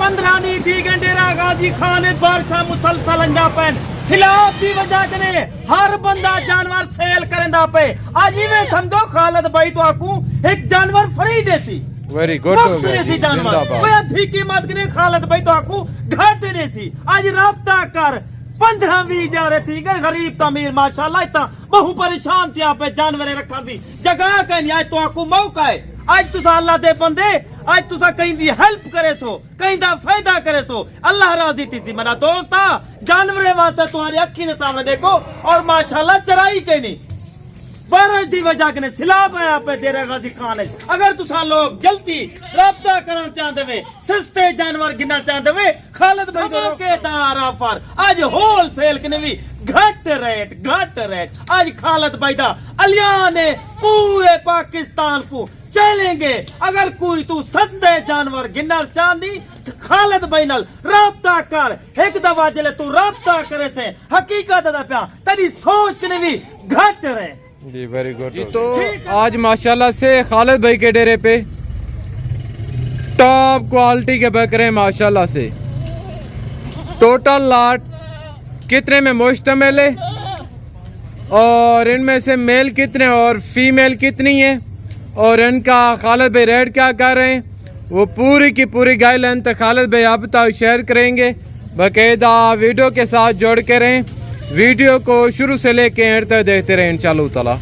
15 नी थी डेरा गाजी खालिद बादशाह मुसलसल अंजा पैन खिलाफ दी वजह कने हर बंदा जानवर सेल करेंदा पे आज इवे समझो खालिद भाई तो आकू एक जानवर फ्री देसी वेरी गुड हो गया देसी जानवर ओए अधि कीमत कने खालिद भाई तो आकू घट देसी आज राब्ता कर 15-20 जा रहे थी गरीब तमीर माशाल्लाह इतना बहु परेशान थी पे जानवर रखा दी जगह कहीं आज तो आकू मौका है आज तुसा अल्लाह दे बंदे आज तुसा कहीं दी हेल्प करे सो कहीं दा फायदा करे सो अल्लाह राजी थी मेरा दोस्ता जानवरे वास्ते तुम्हारी अखी के सामने देखो और माशाल्लाह चराई के नहीं बारिश दी वजह के सिलाब आया पे डेरा गाजी खान है अगर तुसा लोग जल्दी रब्ता करना चाहते वे सस्ते जानवर गिनना चाहते वे खालिद भाई दोनों के तारा पर आज होलसेल के भी घट रेट आज खालिद भाई दा अलिया ने पूरे पाकिस्तान को चलेंगे अगर कोई तू सस्ते जानवर गिनना चाहती तो खालिद भाई नाल राब्ता कर एक दफा जले तू राब्ता करे थे हकीकत दा प्या तेरी सोच के भी घट रहे जी वेरी गुड जी। तो आज माशाल्लाह से खालिद भाई के डेरे पे टॉप क्वालिटी के बकरे माशाल्लाह से टोटल लाट कितने में मुश्तमिल है और इनमें से मेल कितने और फीमेल कितनी है और इनका खालिद भाई रेट क्या कर रहे हैं वो पूरी की पूरी गाइडलाइन तक खालिद भाई आप तक शेयर करेंगे। बाकायदा वीडियो के साथ जोड़ के रहें वीडियो को शुरू से लेके एंड तक देखते रहे इंशाअल्लाह ताला।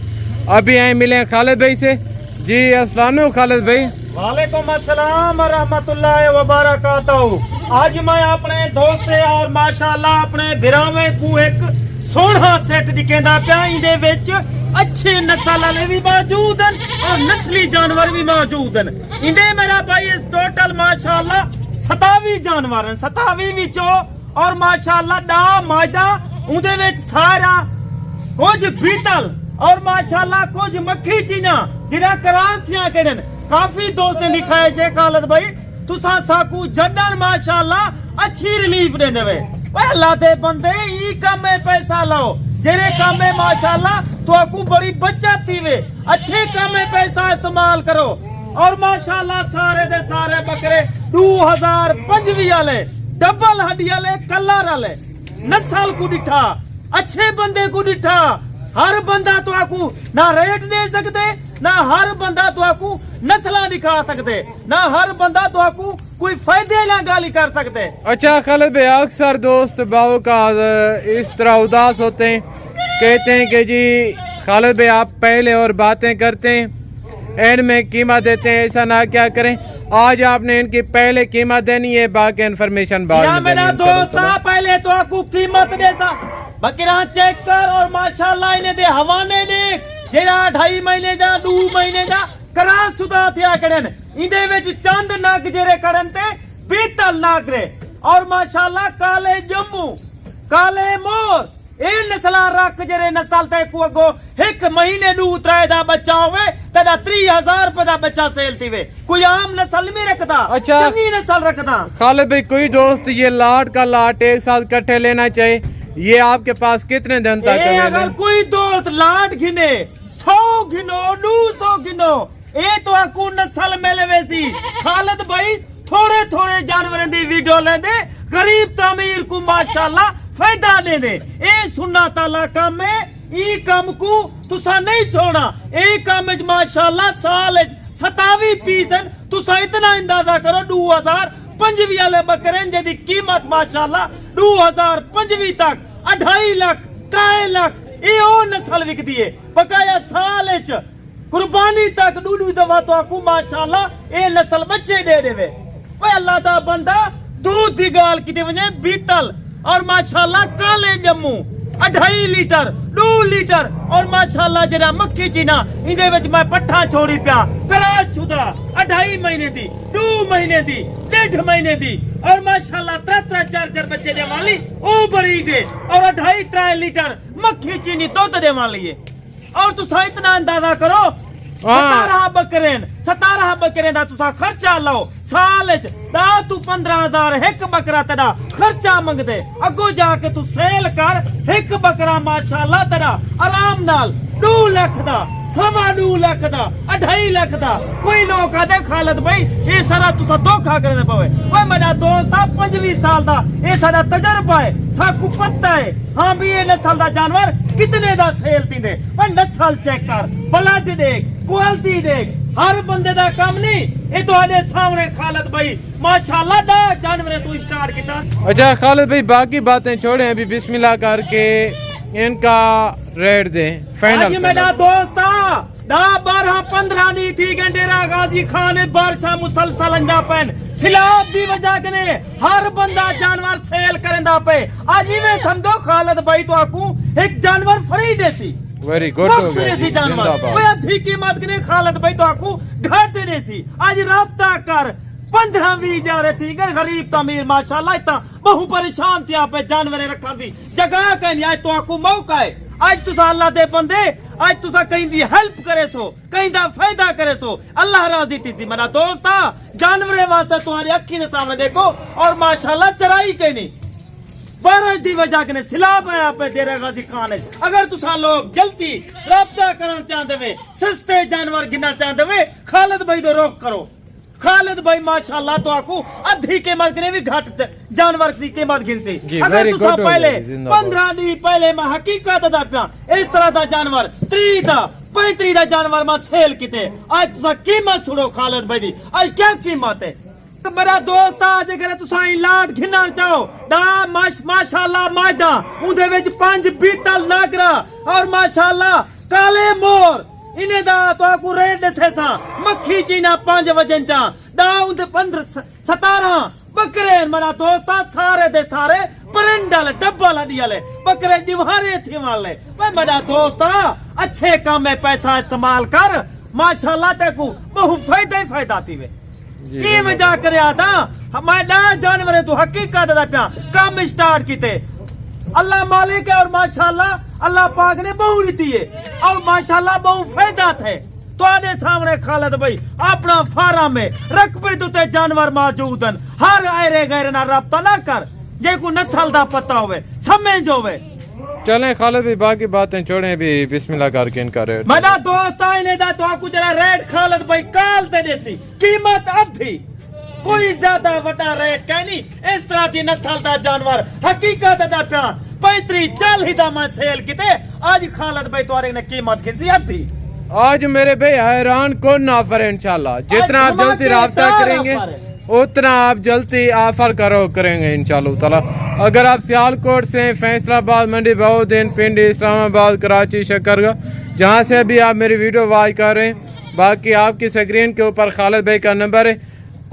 अभी आए मिले खालिद भाई से जी। अस्सलाम वालेकुम खालिद भाई। वालेकुम अस्सलाम व रहमतुल्लाहि व बरकातहू। आज मैं अपने दोस्त और माशाल्लाह अपने बिरावे को एक सोना सेट दिखेंदा पिया इंदे विच अच्छे नस्ल वाले भी मौजूद हैं और नस्ली जानवर भी मौजूद हैं इंदे मेरा भाई टोटल माशाल्लाह 27 जानवर हैं 27 विचों और माशाल्लाह डा मादा उन्दे विच सारा कुछ बीतल और माशाल्लाह कुछ मक्खी चीना जिरा करासियां केडन काफी दोस्त दिखाए छे खालिद भाई तुसा साकू जडन माशाल्लाह अच्छी रिलीफ दे देवे ओए अल्लाह दे बंदे ई काम में पैसा लाओ जेरे काम में माशाल्लाह तो आपको बड़ी बचत थी वे अच्छे काम में पैसा इस्तेमाल करो और माशाल्लाह सारे दे सारे बकरे 2025 वाले डबल हड्डी वाले कलर वाले नस्ल को दिखा अच्छे बंदे को दिखा हर बंदा तो आपको ना रेट दे सकते ना हर बंदा तो आपको नस्ला दिखा सकते ना हर बंदा तो आपको कोई फायदे ना गाली कर सकते। अच्छा खालिद भाई अक्सर दोस्त बाबू का इस तरह उदास होते हैं कहते हैं कि जी खालिद भाई आप पहले और बातें करते हैं एंड में कीमत देते हैं ऐसा ना क्या करें। आज आपने इनकी पहले कीमत देनी है बाकी इन्फॉर्मेशन बाद में मेरा दोस्त पहले तो आपको कीमत देता बकरा चेक कर और माशाल्लाह इन्हें दे हवाने ने जेरा 2.5 महीने जा 2 महीने जा करा सुदा थिया करन इंदे विच चंद नाग जेरे करन ते बीतल नाग रे और माशाल्लाह काले जम्मू काले मोर ए नस्ल रख जेरे नस्ल ते को अगो 1 महीने दू उतराए दा बच्चा होवे तदा 30,000 रुपए दा बच्चा सेल थीवे कोई आम नस्ल नहीं रखता। अच्छा चंगी नस्ल रखता खालिद भाई कोई दोस्त ये लाट का लाट एक साथ इकट्ठे लेना चाहिए ये आपके पास कितने दिन तक अगर कोई दोस्त लाट गिने 100 गिनो 200 गिनो ए तो आकू नस्ल मेले वैसी खालिद भाई थोड़े थोड़े जानवरों दी वीडियो ले दे गरीब तमीर को माशाल्लाह फायदा दे दे ए सुन्ना ताला काम में ई काम को तुसा नहीं छोड़ा ए काम में माशाल्लाह साल 27 पीस तुसा इतना अंदाजा करो 2025 वाले बकरे जिहदी कीमत माशाल्लाह 2025 तक 2.5 लाख 3 लाख ए ओ नस्ल विकदी है बकाया साल कुर्बानी तक 2 दफा तो आकू माशाल्लाह ए नस्ल बच्चे दे देवे ओए अल्लाह दा बंदा दूध दी गाल की वजह बीतल और माशाल्लाह काले जम्मू 2.5 लीटर 2 लीटर और माशाल्लाह जरा मक्खी चीना इंदे विच मैं पट्ठा छोड़ी पिया क्रॉस शुदा 2.5 महीने दी 2 महीने दी 1.5 महीने दी और माशाल्लाह 3 4 बच्चे दे वाली ओ बरी दे और 2.5 लीटर मक्खी चीनी दूध दे वाली है और तुसा इतना अंदाजा करो 17 बकरे दा तुसा खर्चा लो साल तू 15,000 एक बकरा तेरा खर्चा मंगदे अगो जाके तू सेल कर एक बकरा माशाल्लाह तेरा आराम नाल 2 लाख दा 2.5 लाख दा 2.5 लाख दा कोई लोग आदे खालिद भाई ये सारा तुसा धोखा करने पवे ओए मेरा दोस्त आ 25 साल दा ये सारा तजर्बा है साकू पता है हां भी ये नस्ल दा जानवर कितने दा सेल तींदे ओए नस्ल चेक कर ब्लड देख क्वालिटी देख हर बंदे दा काम नहीं ये तुम्हारे सामने खालिद भाई माशाल्लाह दा जानवर तू स्टार्ट किया। अच्छा खालिद भाई बाकी बातें छोड़े अभी बिस्मिल्लाह करके इनका रेट दें आज फाइनल। मेरा दोस्त 12-15 नहीं थी डेरा गाजी खान बारिशा मुसलसल अंजा पैन सिलाब दी वजह कने हर बंदा जानवर सेल करंदा पे आज इवे समझो खालिद भाई तो आकू एक जानवर फ्री देसी वेरी गुड हो गया जी, जानवर जिंदाबाद। ओए अधिक कीमत कने खालिद भाई तो आकू घाटे देसी आज राब्ता कर 15-20 जा रहे थी गरीब तमीर माशाल्लाह इतना बहु परेशान थे आप जानवर रखा दी जगह कहीं आज तो आकू मौका है आज तुसा अल्लाह दे बंदे आज तुसा कहीं दी हेल्प करे सो कहीं दा फायदा करे सो अल्लाह राजी थी मेरा दोस्त जानवर वास्ते तुम्हारी अखी ने सामने देखो और माशाल्लाह चराई कहीं नहीं बारिश दी वजह के सिलाब है आप डेरा गाजी खान है अगर तुसा लोग जल्दी रब्ता करना चाहते वे सस्ते जानवर गिनना चाहते वे खालिद भाई तो रोक करो खालिद भाई माशाल्लाह तो आकू अधी कीमत ने भी घट जानवर की कीमत गिनती अगर तुसा पहले 15 दिन पहले मैं हकीकत दा पिया इस तरह दा जानवर 30 दा 35 दा जानवर मैं सेल किते आज तुसा कीमत छोड़ो खालिद भाई दी आज क्या कीमत है तो मेरा दोस्त आज अगर तुसा लाट घिनना चाहो डा माशाल्लाह मादा उदे विच 5 बीतल नागरा और माशाल्लाह काले मोर इन्हें दा तो आकू रेट दसे था मक्खी चीना 5 वजन चा डा उनते 15-17 बकरे मेरा दोस्त सारे दे सारे परंडल डब्बा लड़ी वाले बकरे दिवारे थी वाले भाई मेरा दोस्त अच्छे काम में पैसा इस्तेमाल कर माशाल्लाह तेकू बहु फायदा ही फायदा थी वे ये मजाक करे आदा मैं ना जानवर तू हकीकत दा पिया काम स्टार्ट कीते अल्लाह मालिक है और माशाल्लाह अल्लाह पाक ने बहु दी है और माशाल्लाह बहु फायदा थे तुम्हारे सामने खालिद भाई अपना फार्म में रकबे तुते जानवर मौजूद हैं हर आयरे गैर ना रब्ता ना कर जे को नस्ल दा पता होवे समझ होवे चलें खालिद भाई बाकी बातें छोड़े अभी बिस्मिल्लाह करके इनका रेट मेरा दोस्त आने दा तो आकू जरा रेट खालिद भाई काल दे देसी कीमत अब थी कोई ज्यादा बड़ा रेट कहनी इस तरह की नस्ल दा जानवर हकीकत दा प्या 35-40 दा मैं सेल किते आज खालिद भाई तुम्हारे ने कीमत किसी थी आज मेरे भाई हैरान कौन ना ऑफर है इंशाल्लाह जितना आप जल्दी राब्ता करेंगे उतना आप जल्दी ऑफर करेंगे इंशाल्लाह ताला। अगर आप सियालकोट से फैसलाबाद मंडी बहुद्दीन पिंडी इस्लामाबाद कराची शकरगढ़ जहाँ से भी आप मेरी वीडियो वॉच कर रहे हैं बाकी आपकी स्क्रीन के ऊपर खालिद भाई का नंबर है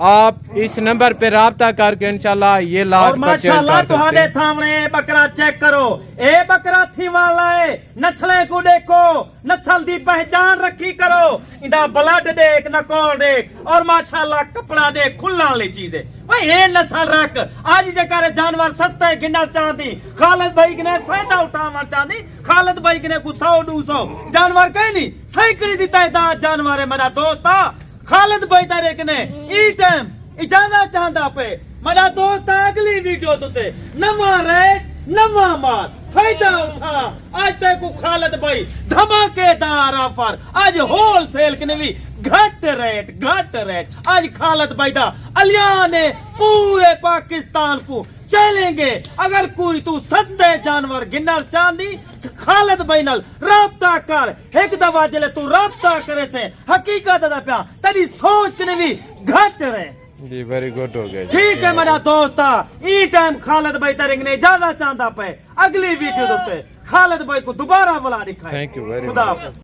आप इस नंबर पे राब्ता करके इंशाल्लाह ये लाट माशाल्लाह तुम्हारे सामने बकरा चेक करो ए बकरा थी वाला है नस्लें को देखो नस्ल दी पहचान रखी करो इंदा ब्लड देख नकोल देख और माशाल्लाह कपड़ा देख खुलने वाली चीज है भाई ये नस्ल रख आज जगह जानवर सस्ते गिनना चाहती खालिद भाई ने फायदा उठाना चाहती खालिद भाई ने कुछ 100-200 जानवर कहीं नहीं सैकड़ी दी तादाद जानवर है मेरा दोस्त खालिद भाई तारे कने ई टाइम इजाजत चाहता पे मेरा दोस्त अगली वीडियो तुते नवा रेट नवा माल फायदा उठा आज तक को खालिद भाई धमाकेदार ऑफर आज होलसेल कने भी घट रेट आज खालिद भाई दा अलिया ने पूरे पाकिस्तान को चलेंगे अगर कोई तू सस्ते जानवर गिनना चाहती खालिद भाई नाल राब्ता कर एक दफा जले तू राब्ता करे थे हकीकत दा प्या तेरी सोच के भी घट रहे जी वेरी गुड हो गया ठीक है मेरा दोस्त ई टाइम खालिद भाई तेरे ने ज्यादा चाहता पे अगली वीडियो पे खालिद भाई को दोबारा बुला दिखाए थैंक यू वेरी खुदा हाफिज़।